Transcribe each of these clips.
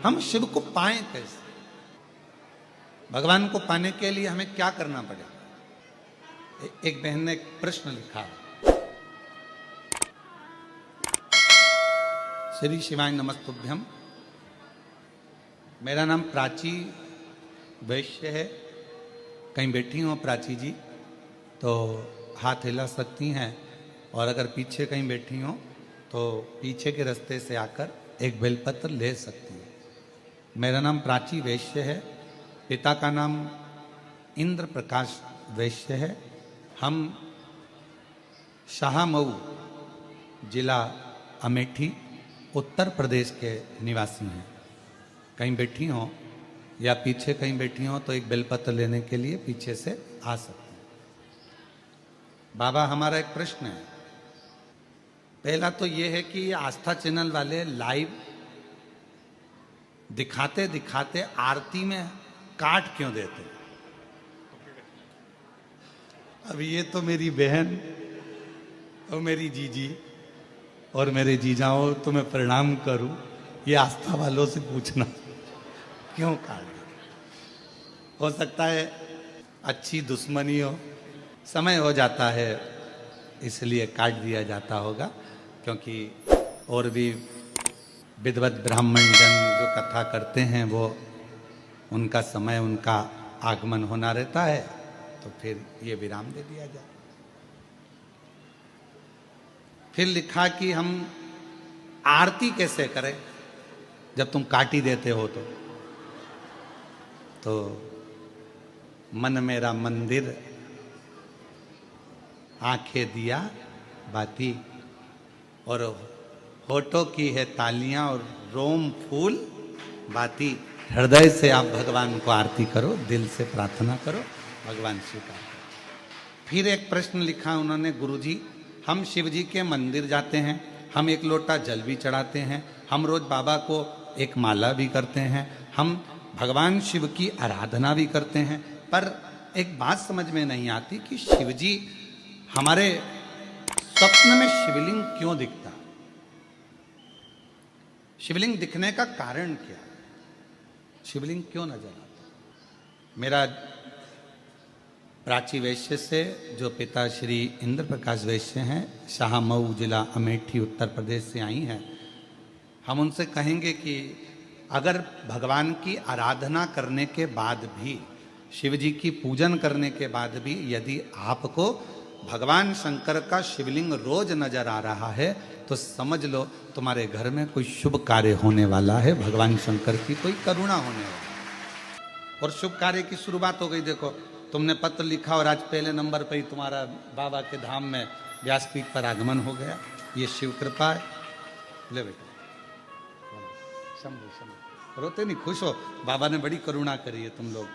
हम शिव को पाएं कैसे? भगवान को पाने के लिए हमें क्या करना पड़ेगा? एक बहन ने एक प्रश्न लिखा। श्री शिवाय नमस्तुभ्यम। मेरा नाम प्राची वैश्य है। कहीं बैठी हो प्राची जी तो हाथ हिला सकती हैं, और अगर पीछे कहीं बैठी हो तो पीछे के रास्ते से आकर एक बेलपत्र ले सकती हैं। मेरा नाम प्राची वैश्य है। पिता का नाम इंद्र प्रकाश वैश्य है। हम शाहमऊ जिला अमेठी उत्तर प्रदेश के निवासी हैं। कहीं बैठी हो या पीछे कहीं बैठी हो तो एक बेलपत्र लेने के लिए पीछे से आ सकते हैं। बाबा, हमारा एक प्रश्न है। पहला तो ये है कि ये आस्था चैनल वाले लाइव दिखाते दिखाते आरती में काट क्यों देते? अब ये तो मेरी बहन और मेरी जीजी और मेरे जीजाओं तो मैं प्रणाम करूं, ये आस्था वालों से पूछना क्यों काट? हो सकता है अच्छी दुश्मनी हो, समय हो जाता है इसलिए काट दिया जाता होगा, क्योंकि और भी विद्वत ब्राह्मण जन जो कथा करते हैं वो उनका समय, उनका आगमन होना रहता है, तो फिर ये विराम दे दिया जाए। फिर लिखा कि हम आरती कैसे करें जब तुम काट ही देते हो तो मन मेरा मंदिर, आंखें दिया बाती, और होठों की है तालियां और रोम फूल बाती। हृदय से आप भगवान को आरती करो, दिल से प्रार्थना करो, भगवान स्वीकार करो। फिर एक प्रश्न लिखा उन्होंने, गुरुजी हम शिव जी के मंदिर जाते हैं, हम एक लोटा जल भी चढ़ाते हैं, हम रोज बाबा को एक माला भी करते हैं, हम भगवान शिव की आराधना भी करते हैं, पर एक बात समझ में नहीं आती कि शिव जी हमारे स्वप्न में शिवलिंग क्यों दिखता? शिवलिंग दिखने का कारण क्या? शिवलिंग क्यों नजर आता? मेरा प्राची वैश्य से जो पिता श्री इंद्र प्रकाश वैश्य हैं, शाहमऊ जिला अमेठी उत्तर प्रदेश से आई हैं, हम उनसे कहेंगे कि अगर भगवान की आराधना करने के बाद भी, शिव जी की पूजन करने के बाद भी यदि आपको भगवान शंकर का शिवलिंग रोज नजर आ रहा है तो समझ लो तुम्हारे घर में कोई शुभ कार्य होने वाला है, भगवान शंकर की कोई करुणा होने वाली है और शुभ कार्य की शुरुआत हो गई। देखो, तुमने पत्र लिखा और आज पहले नंबर पर ही तुम्हारा बाबा के धाम में व्यासपीठ पर आगमन हो गया। ये शिव कृपा है। ले बेटा, रोते नहीं, खुश हो। बाबा ने बड़ी करुणा करी है तुम लोग,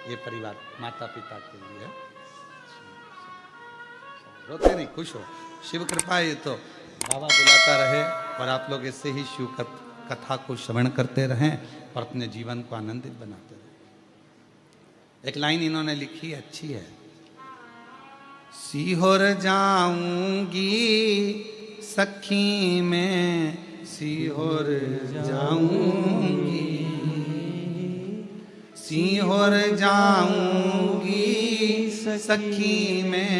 ये परिवार माता पिता के लिए। रोते नहीं, खुश हो। शिव कृपा है, तो बाबा बुलाता रहे और आप लोग ऐसे ही शिव कथा को श्रवण करते रहें और अपने जीवन को आनंदित बनाते रहें। एक लाइन इन्होंने लिखी है, अच्छी है। सीहोर जाऊंगी सखी में, सीहोर जाऊंगी, सीहोर जाऊंगी सखी में,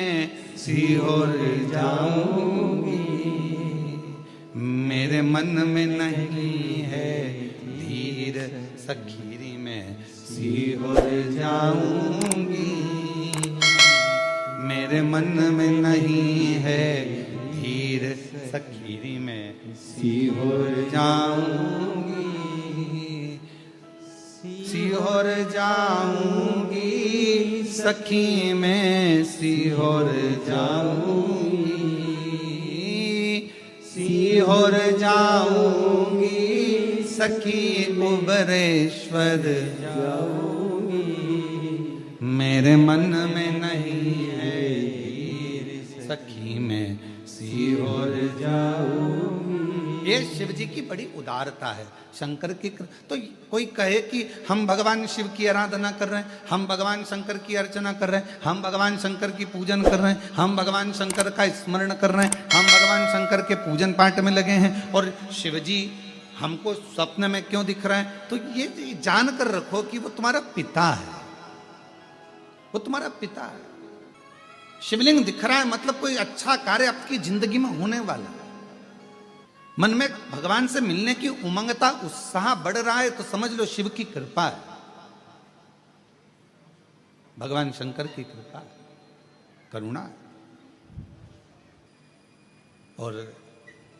सीहोर जाऊंगी। मेरे मन में नहीं है धीर सखीरी में, सीहोर जाऊंगी। मेरे मन में नहीं है धीर सखीरी में, सीहोर जाऊंगी। सीहोर जाऊंगी सखी में, सीहोर जाऊंगी। सीहोर जाऊंगी सखी कुबरेश्वर जाऊंगी। मेरे मन में नहीं है धीर सखी में, सीहोर जाऊंगी। ये शिव जी की बड़ी उदारता है, शंकर की। तो कोई कहे कि हम भगवान शिव की आराधना कर रहे हैं, हम भगवान शंकर की अर्चना कर रहे हैं, हम भगवान शंकर की पूजन कर रहे हैं, हम भगवान शंकर का स्मरण कर रहे हैं, हम भगवान शंकर के पूजन पाठ में लगे हैं, और शिव जी हमको स्वप्न में क्यों दिख रहा है? तो ये जान कर रखो कि वो तुम्हारा पिता है, वो तुम्हारा पिता है। शिवलिंग दिख रहा है मतलब कोई अच्छा कार्य आपकी जिंदगी में होने वाला है। मन में भगवान से मिलने की उमंगता, उत्साह बढ़ रहा है तो समझ लो शिव की कृपा है, भगवान शंकर की कृपा है, करुणा है। और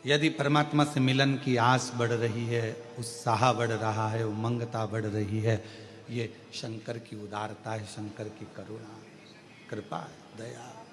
यदि परमात्मा से मिलन की आस बढ़ रही है, उत्साह बढ़ रहा है, उमंगता बढ़ रही है, ये शंकर की उदारता है, शंकर की करुणा है, कृपा है, दया है।